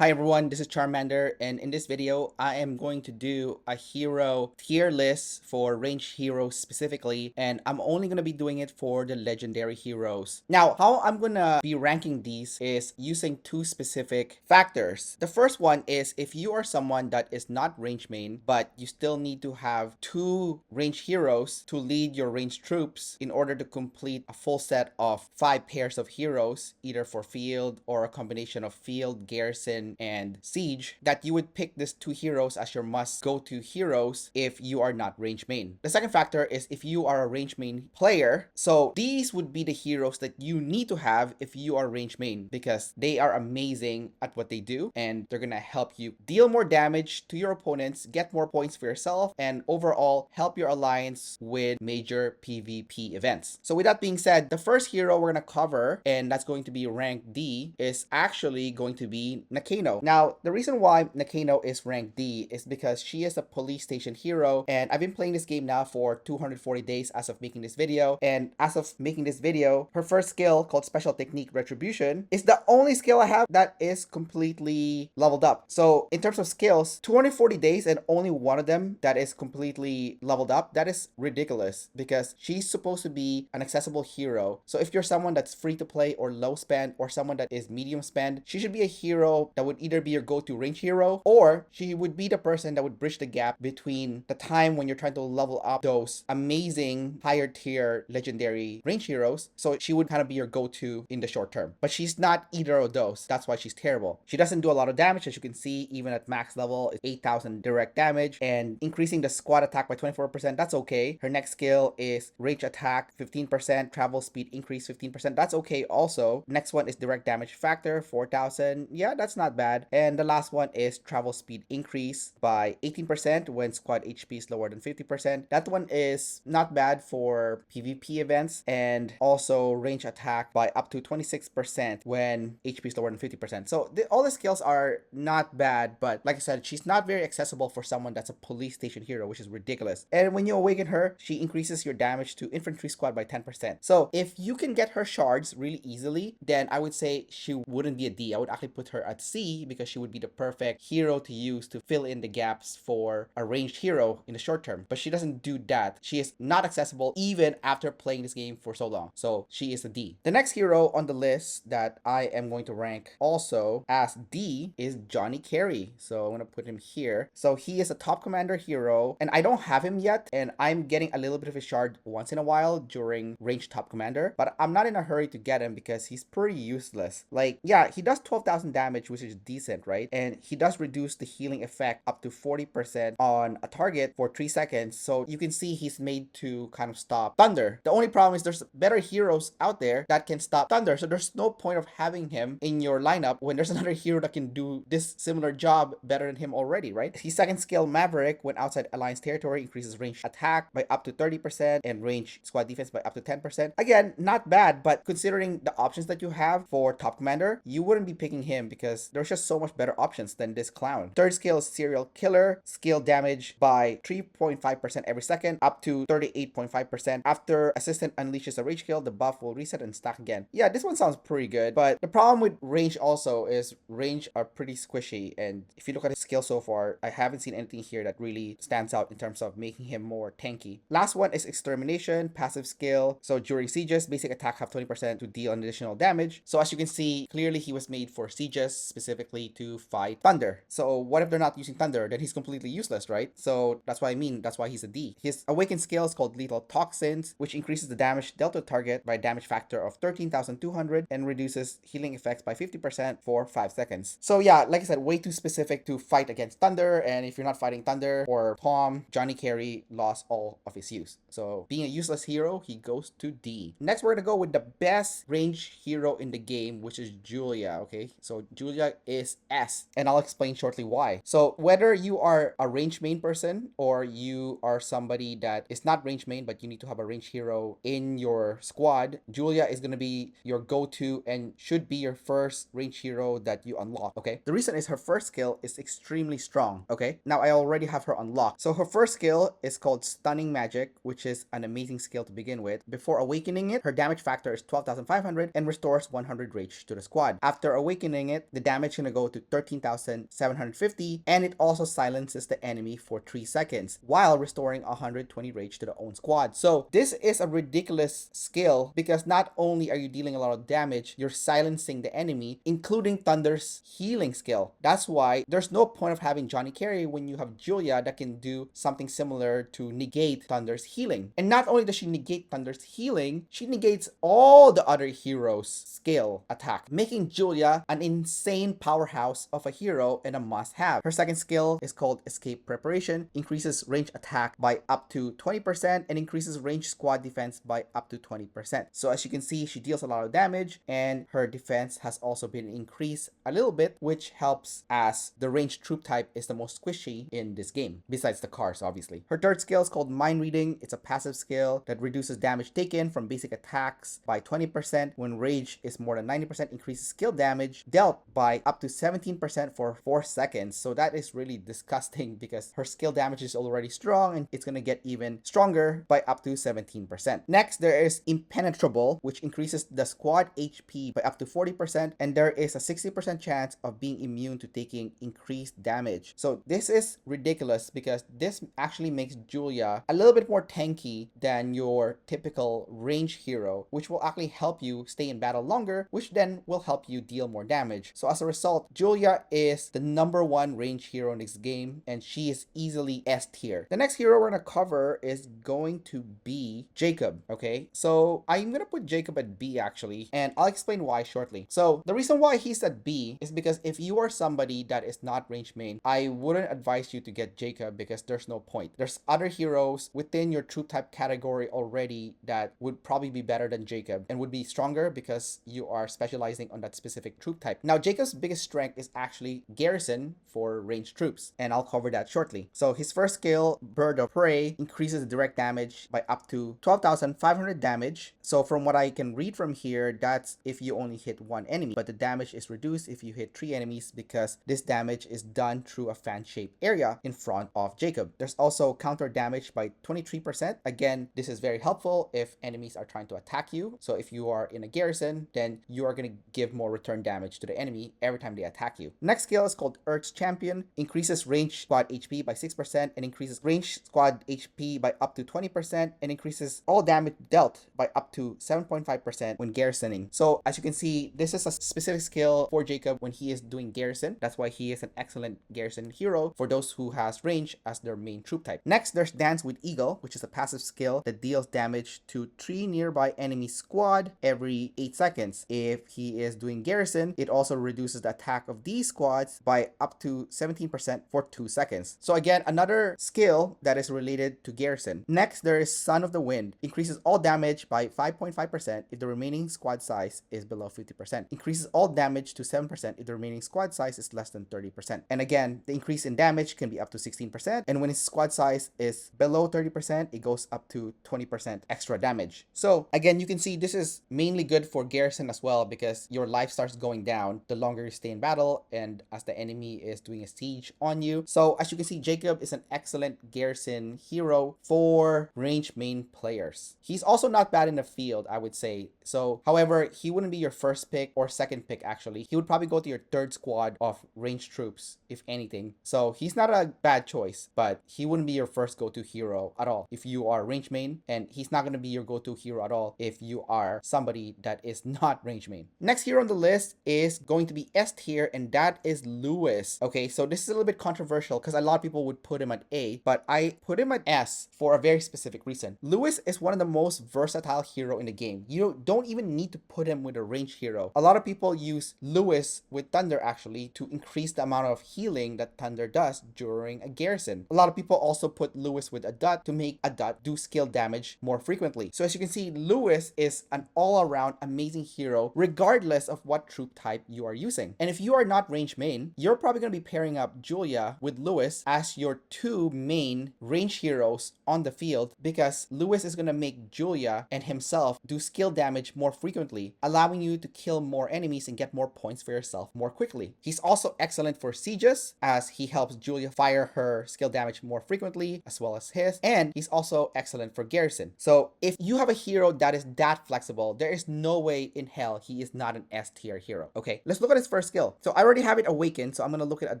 Hi everyone, this is Charmander, and in this video, I am going to do a hero tier list for ranged heroes specifically, and I'm only going to be doing it for the legendary heroes. Now, how I'm going to be ranking these is using two specific factors. The first one is if you are someone that is not range main, but you still need to have two ranged heroes to lead your ranged troops in order to complete a full set of 5 pairs of heroes, either for field or a combination of field, garrison, and siege, that you would pick these two heroes as your must go to heroes if you are not range main. The second factor is if you are a range main player. So these would be the heroes that you need to have if you are range main, because they are amazing at what they do and they're gonna help you deal more damage to your opponents, get more points for yourself, and overall help your alliance win major PvP events. So with that being said, the first hero we're gonna cover, and that's going to be rank D, is actually going to be Neno. Now, the reason why Neno is rank D is because she is a police station hero, and I've been playing this game now for 240 days as of making this video, and as of making this video, her first skill, called Special Technique Retribution, is the only skill I have that is completely leveled up. So in terms of skills, 240 days and only one of them that is completely leveled up, that is ridiculous, because she's supposed to be an accessible hero. So if you're someone that's free to play or low spend, or someone that is medium spend, she should be a hero that would either be your go-to range hero, or she would be the person that would bridge the gap between the time when you're trying to level up those amazing higher tier legendary range heroes. So she would kind of be your go-to in the short term, but she's not either of those. That's why she's terrible. She doesn't do a lot of damage. As you can see, even at max level, it's 8,000 direct damage, and increasing the squad attack by 24%, that's okay. Her next skill is range attack 15%, travel speed increase 15%, that's okay also. Next one is direct damage factor 4,000, yeah, that's not bad. And the last one is travel speed increase by 18% when squad HP is lower than 50%. That one is not bad for PvP events, and also range attack by up to 26% when HP is lower than 50%. So all the skills are not bad, but like I said, she's not very accessible for someone that's a police station hero, which is ridiculous. And when you awaken her, she increases your damage to infantry squad by 10%. So if you can get her shards really easily, then I would say she wouldn't be a D. I would actually put her at C, because she would be the perfect hero to use to fill in the gaps for a ranged hero in the short term. But she doesn't do that. She is not accessible even after playing this game for so long. So she is a D. The next hero on the list that I am going to rank also as D is Kerry. So I'm going to put him here. So he is a top commander hero, and I don't have him yet, and I'm getting a little bit of a shard once in a while during ranged top commander, but I'm not in a hurry to get him because he's pretty useless. Like, yeah, he does 12,000 damage, which is decent, right? And he does reduce the healing effect up to 40% on a target for 3 seconds. So you can see he's made to kind of stop thunder. The only problem is there's better heroes out there that can stop thunder, so there's no point of having him in your lineup when there's another hero that can do this similar job better than him already, right? His second skill, Maverick, when outside alliance territory, increases range attack by up to 30% and range squad defense by up to 10%. Again, not bad, but considering the options that you have for top commander, you wouldn't be picking him because there's just so much better options than this clown. Third skill is Serial Killer, skill damage by 3.5% every second, up to 38.5%. After assistant unleashes a rage kill, the buff will reset and stack again. Yeah, this one sounds pretty good, but the problem with range also is range are pretty squishy, and if you look at his skill so far, I haven't seen anything here that really stands out in terms of making him more tanky. Last one is Extermination, passive skill. So during sieges, basic attack have 20% to deal an additional damage. So as you can see, clearly he was made for sieges, specifically to fight thunder. So what if they're not using thunder? Then he's completely useless, right? So that's what I mean, that's why he's a D. His awakened skill is called Lethal Toxins, which increases the damage dealt to target by a damage factor of 13,200 and reduces healing effects by 50% for 5 seconds. So yeah, like I said, way too specific to fight against thunder, and if you're not fighting thunder or Tom, Kerry lost all of his use. So being a useless hero, he goes to D. Next, we're gonna go with the best range hero in the game, which is Julia, okay? So Julia is S, and I'll explain shortly why. So whether you are a range main person or you are somebody that is not range main but you need to have a range hero in your squad, Julia is gonna be your go-to and should be your first range hero that you unlock, okay? The reason is her first skill is extremely strong, okay? Now I already have her unlocked. So her first skill is called Stunning Magic, which is an amazing skill to begin with. Before awakening it, her damage factor is 12,500 and restores 100 rage to the squad. After awakening it, the damage damage is going to go to 13,750, and it also silences the enemy for 3 seconds while restoring 120 rage to the own squad. So this is a ridiculous skill because not only are you dealing a lot of damage, you're silencing the enemy, including Thunder's healing skill. That's why there's no point of having Johnny Kerry when you have Julia that can do something similar to negate Thunder's healing. And not only does she negate Thunder's healing, she negates all the other heroes' skill attack, making Julia an insane powerhouse of a hero and a must-have. Her second skill is called Escape Preparation, increases range attack by up to 20% and increases range squad defense by up to 20%. So as you can see, she deals a lot of damage and her defense has also been increased a little bit, which helps as the ranged troop type is the most squishy in this game, besides the cars obviously. Her third skill is called Mind Reading. It's a passive skill that reduces damage taken from basic attacks by 20%. When rage is more than 90%, increases skill damage dealt by up to 17% for 4 seconds. So that is really disgusting because her skill damage is already strong and it's going to get even stronger by up to 17%. Next, there is Impenetrable, which increases the squad HP by up to 40%, and there is a 60% chance of being immune to taking increased damage. So this is ridiculous because this actually makes Julia a little bit more tanky than your typical range hero, which will actually help you stay in battle longer, which then will help you deal more damage. So as a result, Julia is the #1 range hero in this game, and she is easily S tier. The next hero we're gonna cover is going to be Jacob. Okay, so I'm gonna put Jacob at B actually, and I'll explain why shortly. So the reason why he's at B is because if you are somebody that is not range main, I wouldn't advise you to get Jacob because there's no point. There's other heroes within your troop type category already that would probably be better than Jacob and would be stronger because you are specializing on that specific troop type. Now, Jacob's biggest strength is actually Garrison for ranged troops, and I'll cover that shortly. So his first skill, Bird of Prey, increases the direct damage by up to 12,500 damage. So from what I can read from here, that's if you only hit one enemy, but the damage is reduced if you hit 3 enemies because this damage is done through a fan-shaped area in front of Jacob. There's also counter damage by 23%. Again, this is very helpful if enemies are trying to attack you. So if you are in a garrison, then you are going to give more return damage to the enemy every time they attack you. Next skill is called Earth's Champion, increases range squad HP by 6% and increases range squad HP by up to 20% and increases all damage dealt by up to 7.5% when garrisoning. So as you can see, this is a specific skill for Jacob when he is doing garrison. That's why he is an excellent garrison hero for those who has range as their main troop type. Next, there's Dance with Eagle, which is a passive skill that deals damage to 3 nearby enemy squad every 8 seconds. If he is doing garrison, it also reduces the attack of these squads by up to 17% for 2 seconds. So again, another skill that is related to garrison. Next, there is Son of the Wind, increases all damage by 5.5% if the remaining squad size is below 50%. Increases all damage to 7% if the remaining squad size is less than 30%. And again, the increase in damage can be up to 16%, and when its squad size is below 30%, it goes up to 20% extra damage. So again, you can see this is mainly good for garrison as well because your life starts going down the longer you stay in battle and as the enemy is doing a siege on you. So as you can see, Jacob is an excellent garrison hero for range main players. He's also not bad in the field, I would say. So however, he wouldn't be your first pick or second pick actually. He would probably go to your third squad of ranged troops if anything. So he's not a bad choice, but he wouldn't be your first go-to hero at all if you are range main, and he's not going to be your go-to hero at all if you are somebody that is not range main. Next hero on the list is going to be S tier, and that is Lewis. Okay, so this is a little bit controversial because a lot of people would put him at A, but I put him at S for a very specific reason. Lewis is one of the most versatile hero in the game. You don't even need to put him with a range hero. A lot of people use Lewis with Thunder actually to increase the amount of healing that Thunder does during a garrison. A lot of people also put Lewis with a dot to make a dot do skill damage more frequently. So as you can see, Lewis is an all-around amazing hero regardless of what troop type you are using. And if you are not range main, you're probably going to be pairing up Julia with Lewis as your 2 main range heroes on the field because Lewis is going to make Julia and himself do skill damage more frequently, allowing you to kill more enemies and get more points for yourself more quickly. He's also excellent for sieges as he helps Julia fire her skill damage more frequently as well as his, and he's also excellent for garrison. So if you have a hero that is that flexible, there is no way in hell he is not an S tier hero. Okay, let's look at his first first skill. So I already have it awakened, so I'm gonna look at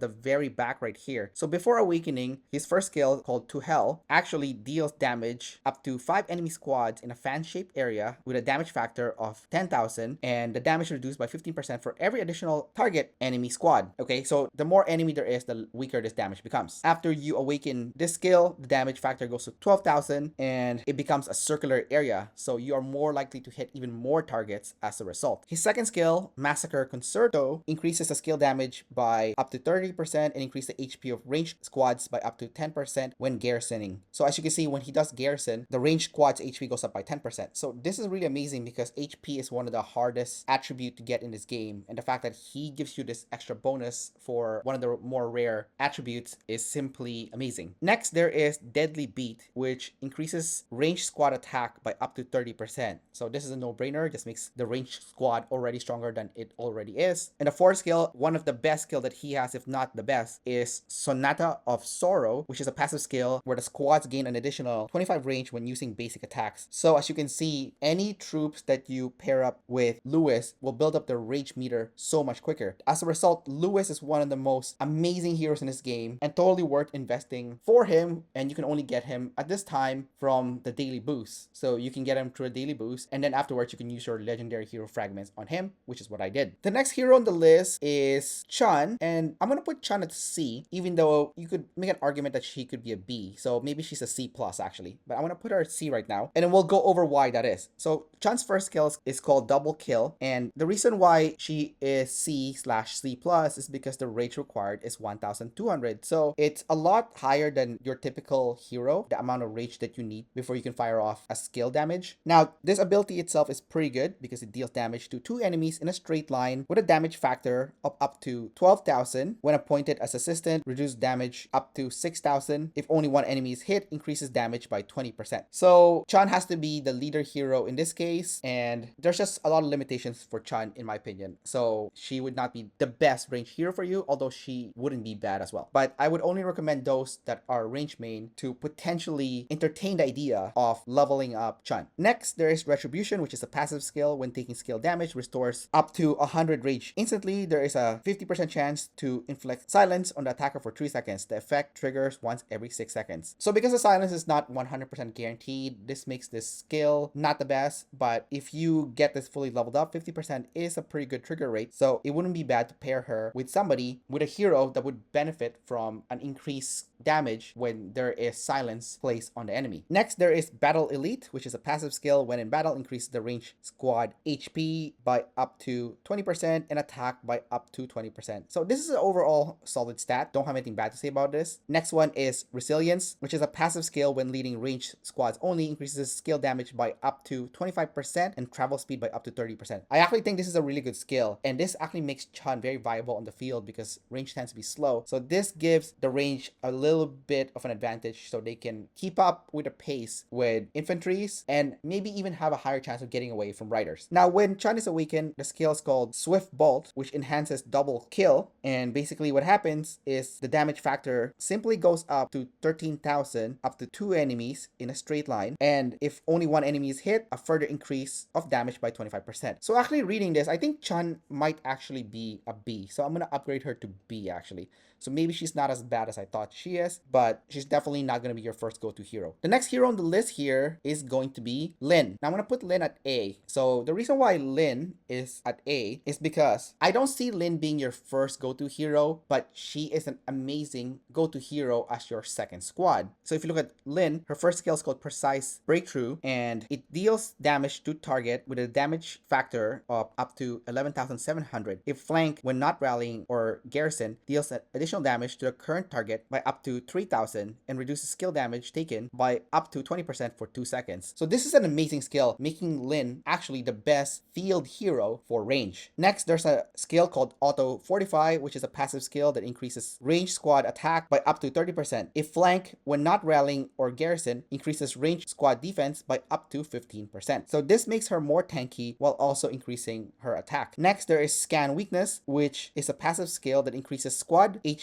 the very back right here. So before awakening, his first skill, called To Hell, actually deals damage up to 5 enemy squads in a fan-shaped area with a damage factor of 10,000, and the damage reduced by 15% for every additional target enemy squad. Okay, so the more enemy there is, the weaker this damage becomes. After you awaken this skill, the damage factor goes to 12,000 and it becomes a circular area, so you are more likely to hit even more targets as a result. His second skill, Massacre Concerto, increases the skill damage by up to 30% and increases the HP of ranged squads by up to 10% when garrisoning. So as you can see, when he does garrison, the ranged squad's HP goes up by 10%. So this is really amazing because HP is one of the hardest attribute to get in this game, and the fact that he gives you this extra bonus for one of the more rare attributes is simply amazing. Next, there is Deadly Beat, which increases ranged squad attack by up to 30%. So this is a no-brainer, just makes the ranged squad already stronger than it already is. And the fourth skill, one of the best skill that he has, if not the best, is Sonata of Sorrow, which is a passive skill where the squads gain an additional 25 range when using basic attacks. So as you can see, any troops that you pair up with Lewis will build up their rage meter so much quicker. As a result, Lewis is one of the most amazing heroes in this game and totally worth investing for him, and you can only get him at this time from the daily boost. So you can get him through a daily boost, and then afterwards you can use your legendary hero fragments on him, which is what I did. The next hero on the list is Chun, and I'm gonna put Chun at C, even though you could make an argument that she could be a B. So maybe she's a C plus actually, but I'm gonna put her at C right now, and then we'll go over why that is. So Chun's first skill is called Double Kill, and the reason why she is C/C plus is because the rage required is 1,200. So it's a lot higher than your typical hero, the amount of rage that you need before you can fire off a skill damage. Now, this ability itself is pretty good because it deals damage to 2 enemies in a straight line with a damage factor of up to 12,000. When appointed as assistant, reduce damage up to 6,000. If only one enemy is hit, increases damage by 20%. So Chun has to be the leader hero in this case, and there's just a lot of limitations for Chun in my opinion. So she would not be the best range hero for you, although she wouldn't be bad as well. But I would only recommend those that are range main to potentially entertain the idea of leveling up Chun. Next, there is Retribution, which is a passive skill. When taking skill damage, restores up to 100 rage instantly. There is a 50% chance to inflict silence on the attacker for 3 seconds. The effect triggers once every 6 seconds. So because the silence is not 100% guaranteed, this makes this skill not the best, but if you get this fully leveled up, 50% is a pretty good trigger rate, so it wouldn't be bad to pair her with somebody with a hero that would benefit from an increased damage when there is silence placed on the enemy. Next, there is Battle Elite, which is a passive skill. When in battle, increases the range squad HP by up to 20% and attack by up to 20%. So this is an overall solid stat. Don't have anything bad to say about this. Next one is Resilience, which is a passive skill. When leading ranged squads only, increases skill damage by up to 25% and travel speed by up to 30%. I actually think this is a really good skill, and this actually makes Chun very viable on the field because range tends to be slow. So this gives the range a little bit of an advantage so they can keep up with the pace with infantries and maybe even have a higher chance of getting away from riders. Now, when Chun is awakened, the skill is called Swift Bolt, which enhances Double Kill, and basically what happens is the damage factor simply goes up to 13,000 up to 2 enemies in a straight line, and if only one enemy is hit, a further increase of damage by 25%. So actually reading this, I think Chun might actually be a B, so I'm gonna upgrade her to B actually. So maybe she's not as bad as I thought she is, but she's definitely not going to be your first go-to hero. The next hero on the list here is going to be Lynn. Now I'm going to put Lynn at A. So the reason why Lynn is at A is because I don't see Lynn being your first go-to hero, but she is an amazing go-to hero as your second squad. So if you look at Lynn, her first skill is called Precise Breakthrough, and it deals damage to target with a damage factor of up to 11,700. If flank when not rallying or garrison, deals an additional damage to the current target by up to 3,000 and reduces skill damage taken by up to 20% for 2 seconds. So this is an amazing skill, making Lynn actually the best field hero for range. Next, there's a skill called Auto Fortify, which is a passive skill that increases range squad attack by up to 30%. If flank when not rallying or garrison, increases range squad defense by up to 15%. So this makes her more tanky while also increasing her attack. Next, there is Scan Weakness, which is a passive skill that increases squad HP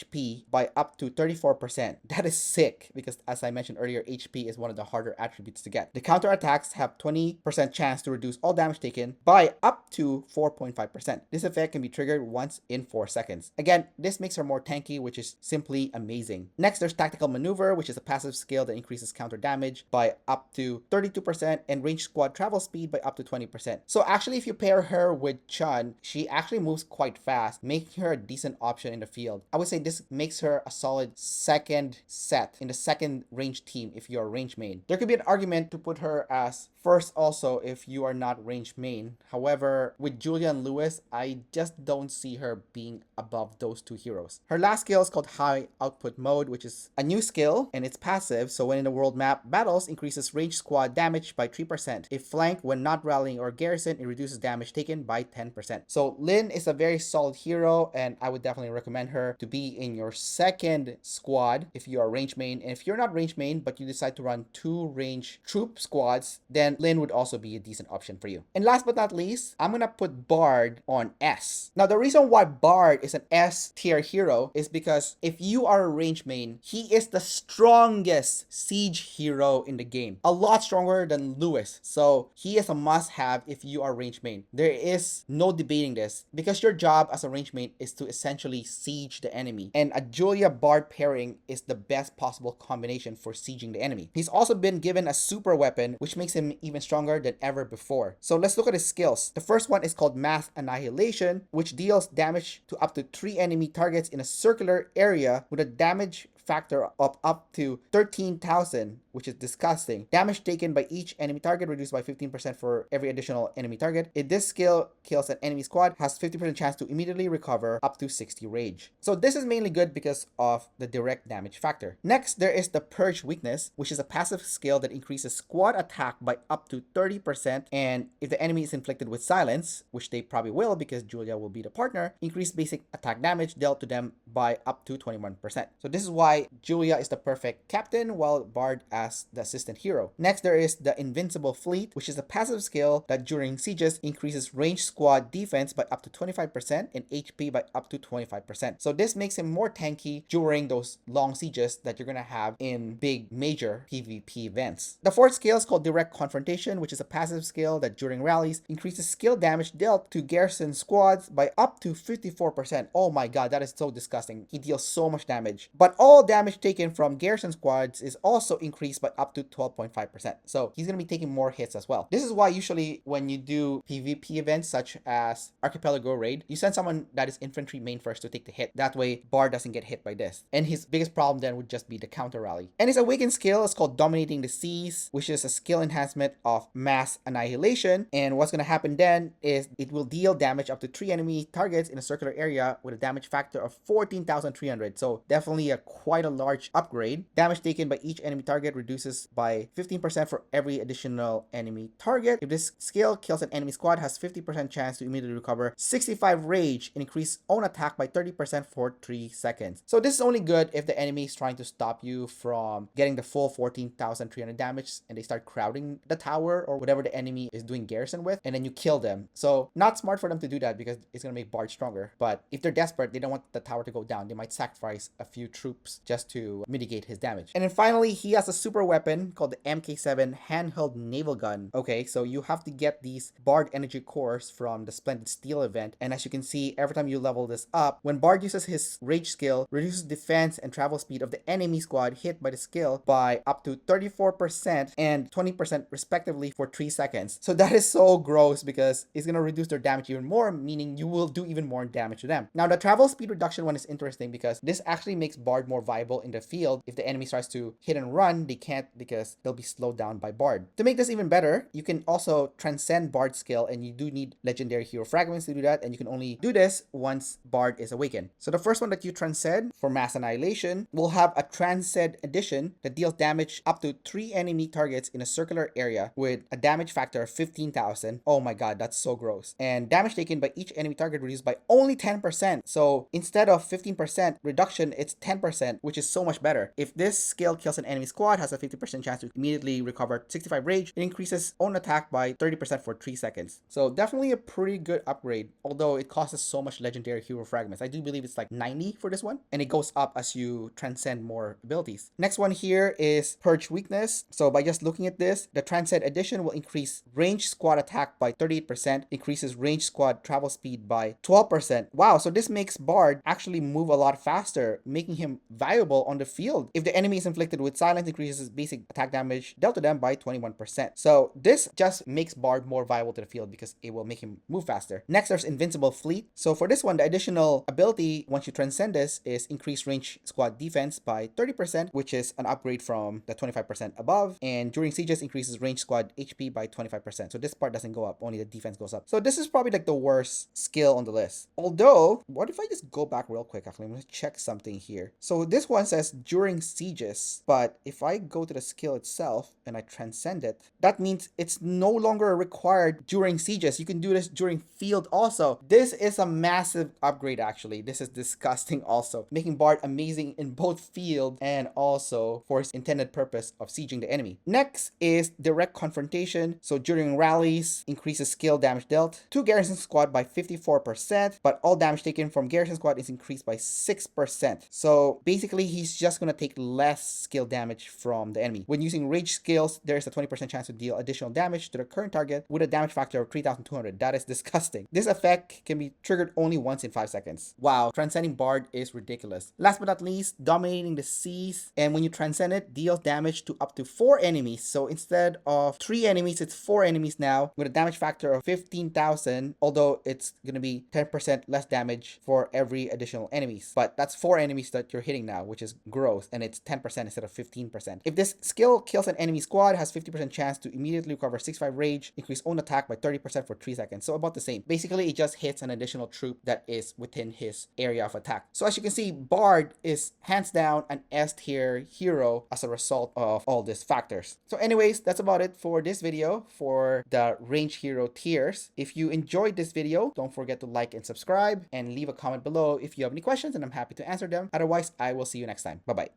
by up to 34%. That is sick because, as I mentioned earlier, HP is one of the harder attributes to get. The counter attacks have 20% chance to reduce all damage taken by up to 4.5%. This effect can be be triggered once in 4 seconds. Again, this makes her more tanky, which is simply amazing. Next, there's Tactical Maneuver, which is a passive skill that increases counter damage by up to 32% and range squad travel speed by up to 20%. So actually, if you pair her with Chun, she actually moves quite fast, making her a decent option in the field. I would say this makes her a solid second set in the second range team if you're a range main. There could be an argument to put her as first also if you are not range main. However, with Julia and Lewis, I just don't see her being above those two heroes. Her last skill is called High Output Mode, which is a new skill and it's passive, so when in the world map battles, increases range squad damage by 3%. If flanked when not rallying or garrison, it reduces damage taken by 10%. So Lynn is a very solid hero and I would definitely recommend her to be in your second squad if you are range main. And if you're not range main but you decide to run 2 range troop squads, then Lynn would also be a decent option for you. And last but not least, I'm gonna put Bard on S. Now the reason why Bard is an S tier hero is because if you are a range main, he is the strongest siege hero in the game. A lot stronger than Lewis. So he is a must have if you are range main. There is no debating this because your job as a range main is to essentially siege the enemy. And a Julia Bard pairing is the best possible combination for sieging the enemy. He's also been given a super weapon which makes him even stronger than ever before. So let's look at his skills. The first one is called Mass Annihilation, which deals damage to up to 3 enemy targets in a circular area with a damage factor of up to 13,000, which is disgusting. Damage taken by each enemy target reduced by 15% for every additional enemy target. If this skill kills an enemy squad, has 50% chance to immediately recover up to 60 rage. So this is mainly good because of the direct damage factor. Next, there is the Purge Weakness, which is a passive skill that increases squad attack by up to 30%. And if the enemy is inflicted with silence, which they probably will because Julia will be the partner, increase basic attack damage dealt to them by up to 21%. So this is why Julia is the perfect captain while Bard as the assistant hero. Next, there is the Invincible Fleet, which is a passive skill that during sieges increases range squad defense by up to 25% and HP by up to 25%. So this makes him more tanky during those long sieges that you're gonna have in big major PvP events. The fourth skill is called Direct Confrontation, which is a passive skill that during rallies increases skill damage dealt to garrison squads by up to 54%. Oh my god, that is so disgusting. He deals so much damage. But all damage taken from garrison squads is also increased by up to 12.5%. So he's going to be taking more hits as well. This is why usually when you do PvP events such as Archipelago Raid, you send someone that is infantry main first to take the hit. That way Bard doesn't get hit by this. And his biggest problem then would just be the counter rally. And his awakened skill is called Dominating the Seas, which is a skill enhancement of Mass Annihilation. And what's going to happen then is it will deal damage up to 3 enemy targets in a circular area with a damage factor of 14,300. So definitely a quite a large upgrade. Damage taken by each enemy target reduces by 15% for every additional enemy target. If this skill kills an enemy squad, has 50% chance to immediately recover 65 rage and increase own attack by 30% for 3 seconds. So this is only good if the enemy is trying to stop you from getting the full 14,300 damage and they start crowding the tower or whatever the enemy is doing garrison with, and then you kill them. So not smart for them to do that because it's going to make Bard stronger. But if they're desperate, they don't want the tower to go down, they might sacrifice a few troops just to mitigate his damage. And then finally, he has a super weapon called the MK7 Handheld Naval Gun. Okay, so you have to get these Bard energy cores from the Splendid Steel event. And as you can see, every time you level this up, when Bard uses his rage skill, reduces defense and travel speed of the enemy squad hit by the skill by up to 34% and 20% respectively for 3 seconds. So that is so gross because it's going to reduce their damage even more, meaning you will do even more damage to them. Now, the travel speed reduction one is interesting because this actually makes Bard more viable in the field. If the enemy starts to hit and run, they can't because they'll be slowed down by Bard. To make this even better, you can also transcend Bard's skill, and you do need legendary hero fragments to do that, and you can only do this once Bard is awakened. So the first one that you transcend for Mass Annihilation will have a Transcend Edition that deals damage up to 3 enemy targets in a circular area with a damage factor of 15,000. Oh my god, that's so gross. And damage taken by each enemy target reduced by only 10%. So instead of 15% reduction, it's 10%. 50%, which is so much better. If this skill kills an enemy squad, has a 50% chance to immediately recover 65 rage. It increases own attack by 30% for 3 seconds. So definitely a pretty good upgrade, although it costs so much legendary hero fragments. I do believe it's like 90 for this one, and it goes up as you transcend more abilities. Next one here is Purge Weakness. So by just looking at this, the Transcend Edition will increase range squad attack by 38%, increases range squad travel speed by 12%. Wow, so this makes Bard actually move a lot faster, making him valuable on the field. If the enemy is inflicted with silence, increases basic attack damage dealt to them by 21%. So this just makes Bard more viable to the field because it will make him move faster. Next, there's Invincible Fleet. So for this one, the additional ability once you transcend this is increase range squad defense by 30%, which is an upgrade from the 25% above. And during sieges, increases range squad HP by 25%. So this part doesn't go up, only the defense goes up. So this is probably like the worst skill on the list. Although, what if I just go back real quick? Actually, I'm gonna check something here. So this one says during sieges, but if I go to the skill itself and I transcend it, that means it's no longer required during sieges. You can do this during field also. This is a massive upgrade actually. This is disgusting also, making Bard amazing in both field and also for its intended purpose of sieging the enemy. Next is Direct Confrontation. So during rallies, increases skill damage dealt to Garrison Squad by 54%, but all damage taken from Garrison Squad is increased by 6%. So basically, he's just gonna take less skill damage from the enemy. When using rage skills, there is a 20% chance to deal additional damage to the current target with a damage factor of 3,200. That is disgusting. This effect can be triggered only once in 5 seconds. Wow, transcending Bard is ridiculous. Last but not least, Dominating the Seas. And when you transcend it, deals damage to up to 4 enemies. So instead of 3 enemies, it's 4 enemies now with a damage factor of 15,000, although it's gonna be 10% less damage for every additional enemies. But that's 4 enemies that you're hitting now, which is gross, and it's 10% instead of 15%. If this skill kills an enemy squad, has 50% chance to immediately recover 65 rage, increase own attack by 30% for 3 seconds. So about the same. Basically, it just hits an additional troop that is within his area of attack. So as you can see, Bard is hands down an S tier hero as a result of all these factors. So anyways, that's about it for this video for the range hero tiers. If you enjoyed this video, don't forget to like and subscribe and leave a comment below if you have any questions, and I'm happy to answer them. Otherwise, I will see you next time. Bye-bye.